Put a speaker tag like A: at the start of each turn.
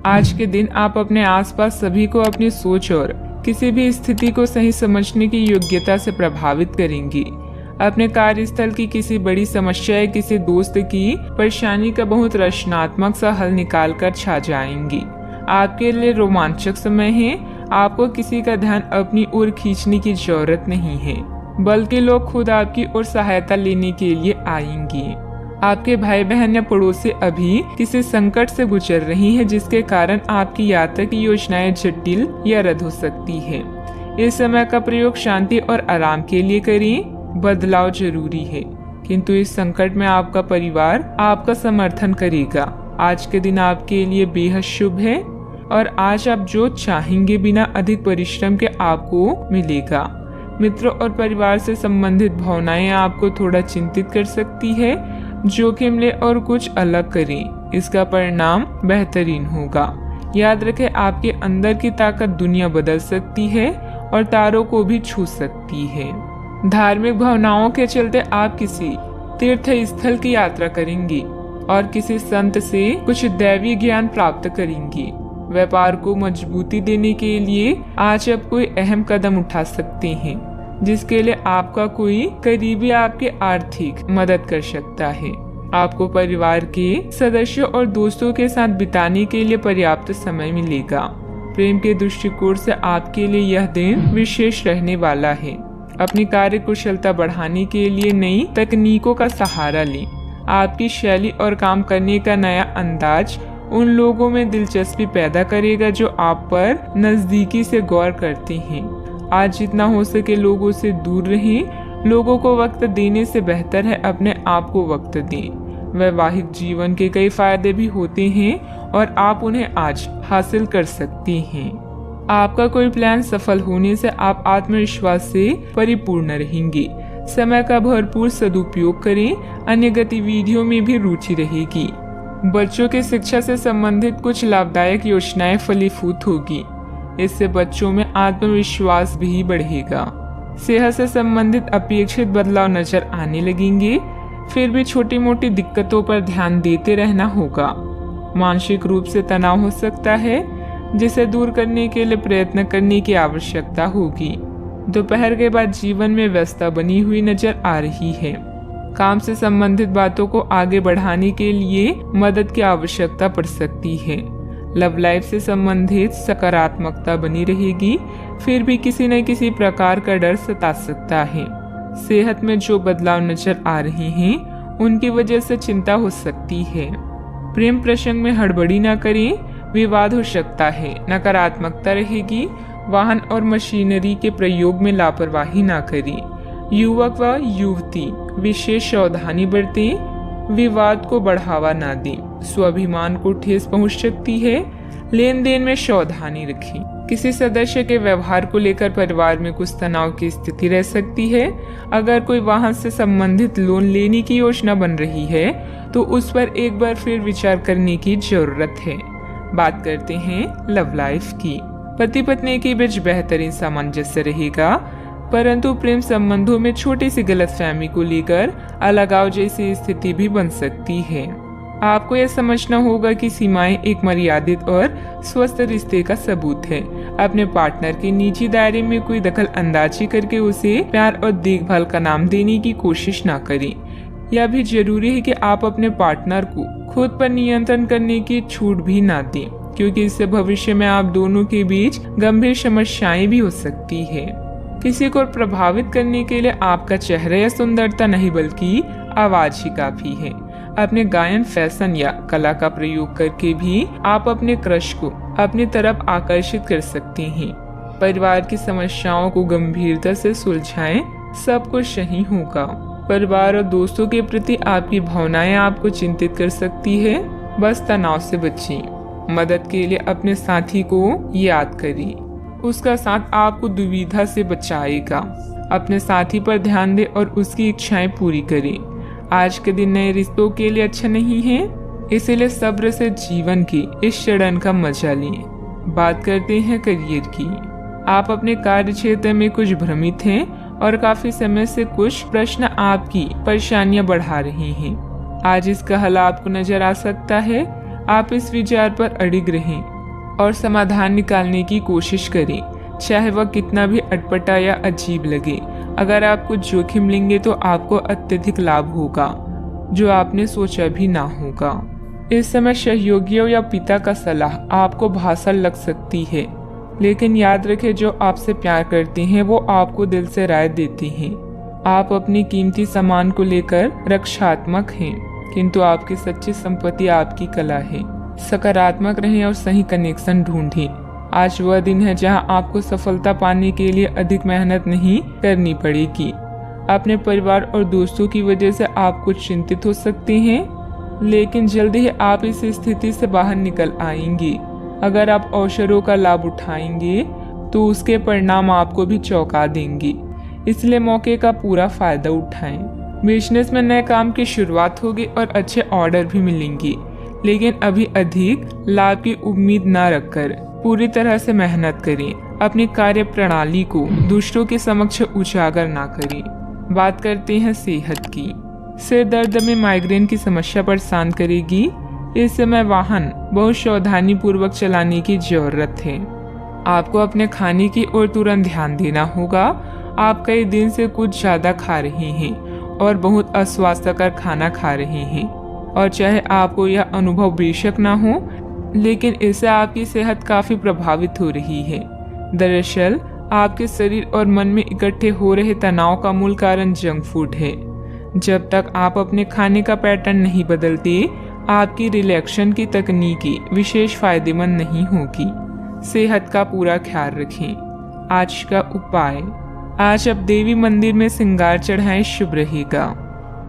A: आज के दिन आप अपने आसपास सभी को अपनी सोच और किसी भी स्थिति को सही समझने की योग्यता से प्रभावित करेंगी। अपने कार्यस्थल की किसी बड़ी समस्या या किसी दोस्त की परेशानी का बहुत रचनात्मक सा हल निकाल कर छा जाएंगी। आपके लिए रोमांचक समय है। आपको किसी का ध्यान अपनी ओर खींचने की जरूरत नहीं है, बल्कि लोग खुद आपकी ओर सहायता लेने के लिए आएंगे। आपके भाई बहन या पड़ोसी अभी किसी संकट से गुजर रही हैं, जिसके कारण आपकी यात्रा की योजनाएं जटिल या रद्द हो सकती है। इस समय का प्रयोग शांति और आराम के लिए करें। बदलाव जरूरी है, किंतु इस संकट में आपका परिवार आपका समर्थन करेगा। आज के दिन आपके लिए बेहद शुभ है और आज आप जो चाहेंगे बिना अधिक परिश्रम के आपको मिलेगा। मित्रों और परिवार से संबंधित भावनाएं आपको थोड़ा चिंतित कर सकती है। जोखिम ले और कुछ अलग करें, इसका परिणाम बेहतरीन होगा। याद रखें, आपके अंदर की ताकत दुनिया बदल सकती है और तारों को भी छू सकती है। धार्मिक भावनाओं के चलते आप किसी तीर्थ स्थल की यात्रा करेंगी और किसी संत से कुछ दैवी ज्ञान प्राप्त करेंगी। व्यापार को मजबूती देने के लिए आज आप कोई अहम कदम उठा सकते हैं, जिसके लिए आपका कोई करीबी आपकी आर्थिक मदद कर सकता है। आपको परिवार के सदस्यों और दोस्तों के साथ बिताने के लिए पर्याप्त समय मिलेगा। प्रेम के दृष्टिकोण से आपके लिए यह दिन विशेष रहने वाला है। अपनी कार्य कुशलता बढ़ाने के लिए नई तकनीकों का सहारा लें। आपकी शैली और काम करने का नया अंदाज उन लोगों में दिलचस्पी पैदा करेगा जो आप पर नजदीकी से गौर करते हैं। आज जितना हो सके लोगों से दूर रहें। लोगों को वक्त देने से बेहतर है अपने आप को वक्त दें। वैवाहिक जीवन के कई फायदे भी होते हैं और आप उन्हें आज हासिल कर सकते हैं। आपका कोई प्लान सफल होने से आप आत्मविश्वास से परिपूर्ण रहेंगे। समय का भरपूर सदुपयोग करें। अन्य गतिविधियों में भी रुचि रहेगी। बच्चों की शिक्षा से संबंधित कुछ लाभदायक योजनाएं फलीभूत होगी। इससे बच्चों में आत्मविश्वास भी बढ़ेगा। सेहत से संबंधित अपेक्षित बदलाव नजर आने लगेंगे। फिर भी छोटी मोटी दिक्कतों पर ध्यान देते रहना होगा। मानसिक रूप से तनाव हो सकता है, जिसे दूर करने के लिए प्रयत्न करने की आवश्यकता होगी। दोपहर के बाद जीवन में व्यस्तता बनी हुई नजर आ रही है। काम से संबंधित बातों को आगे बढ़ाने के लिए मदद की आवश्यकता पड़ सकती है। लव लाइफ से संबंधित सकारात्मकता बनी रहेगी, फिर भी किसी न किसी प्रकार का डर सता सकता है। सेहत में जो बदलाव नजर आ रहे हैं, उनकी वजह से चिंता हो सकती है। प्रेम प्रसंग में हड़बड़ी न करें, विवाद हो सकता है। नकारात्मकता रहेगी। वाहन और मशीनरी के प्रयोग में लापरवाही न करें। युवक व युवती विशेष सावधानी बरतें। विवाद को बढ़ावा न दें। स्वाभिमान को ठेस पहुंच सकती है। लेन देन में सावधानी रखें। किसी सदस्य के व्यवहार को लेकर परिवार में कुछ तनाव की स्थिति रह सकती है। अगर कोई वाहन से संबंधित लोन लेने की योजना बन रही है तो उस पर एक बार फिर विचार करने की जरूरत है। बात करते हैं लव लाइफ की। पति पत्नी के बीच बेहतरीन सामंजस्य रहेगा, परंतु प्रेम संबंधों में छोटी सी गलतफहमी को लेकर अलगाव जैसी स्थिति भी बन सकती है। आपको यह समझना होगा कि सीमाएं एक मर्यादित और स्वस्थ रिश्ते का सबूत है। अपने पार्टनर के निजी दायरे में कोई दखल अंदाजी करके उसे प्यार और देखभाल का नाम देने की कोशिश न करें। यह भी जरूरी है कि आप अपने पार्टनर को खुद पर नियंत्रण करने की छूट भी ना दें, क्योंकि इससे भविष्य में आप दोनों के बीच गंभीर समस्याएं भी हो सकती है। किसी को प्रभावित करने के लिए आपका चेहरा या सुंदरता नहीं, बल्कि आवाज ही काफी है। अपने गायन, फैशन या कला का प्रयोग करके भी आप अपने क्रश को अपनी तरफ आकर्षित कर सकते हैं। परिवार की समस्याओं को गंभीरता से सुलझाएं, सब कुछ सही होगा। परिवार और दोस्तों के प्रति आपकी भावनाएं आपको चिंतित कर सकती है। बस तनाव से बचें। मदद के लिए अपने साथी को याद करें। उसका साथ आपको दुविधा से बचाएगा। अपने साथी पर ध्यान दें और उसकी इच्छाएं पूरी करें। आज के दिन नए रिश्तों के लिए अच्छा नहीं है, इसलिए सब्र से जीवन की इस चरण का मजा लें। बात करते हैं करियर की। आप अपने कार्य क्षेत्र में कुछ भ्रमित हैं और काफी समय से कुछ प्रश्न आपकी परेशानियां बढ़ा रहे हैं। आज इसका हल आपको नजर आ सकता है। आप इस विचार पर अडिग रहें और समाधान निकालने की कोशिश करें, चाहे वह कितना भी अटपटा या अजीब लगे। अगर आप कुछ जोखिम लेंगे तो आपको अत्यधिक लाभ होगा, जो आपने सोचा भी ना होगा। इस समय सहयोगियों या पिता का सलाह आपको भासर लग सकती है, लेकिन याद रखें, जो आपसे प्यार करते हैं वो आपको दिल से राय देते हैं। आप अपनी कीमती सामान को लेकर रक्षात्मक हैं, किंतु आपकी सच्ची संपत्ति आपकी कला है। सकारात्मक रहें और सही कनेक्शन ढूंढें। आज वह दिन है जहां आपको सफलता पाने के लिए अधिक मेहनत नहीं करनी पड़ेगी। अपने परिवार और दोस्तों की वजह से आप कुछ चिंतित हो सकते हैं, लेकिन जल्दी ही आप इस स्थिति से बाहर निकल आएंगे। अगर आप अवसरों का लाभ उठाएंगे तो उसके परिणाम आपको भी चौंका देंगे, इसलिए मौके का पूरा फायदा उठाएं। बिजनेस में नए काम की शुरुआत होगी और अच्छे ऑर्डर भी मिलेंगे, लेकिन अभी अधिक लाभ की उम्मीद न रखकर पूरी तरह से मेहनत करें। अपनी कार्य प्रणाली को दूसरों के समक्ष उजागर ना करें। बात करते हैं सेहत की। सिर दर्द में माइग्रेन की समस्या परेशान करेगी। इस समय वाहन बहुत सावधानी पूर्वक चलाने की जरूरत है। आपको अपने खाने की ओर तुरंत ध्यान देना होगा। आप कई दिन से कुछ ज्यादा खा रहे हैं और बहुत अस्वास्थ्यकर खाना खा रहे हैं, और चाहे आपको यह अनुभव बेशक ना हो, लेकिन इससे आपकी सेहत काफी प्रभावित हो रही है। दरअसल आपके शरीर और मन में इकट्ठे हो रहे तनाव का मूल कारण जंक फूड है। जब तक आप अपने खाने का पैटर्न नहीं बदलते, आपकी रिलैक्सेशन की तकनीकी विशेष फायदेमंद नहीं होगी। सेहत का पूरा ख्याल रखें। आज का उपाय, आज आप देवी मंदिर में श्रृंगार चढ़ाएं, शुभ रहेगा।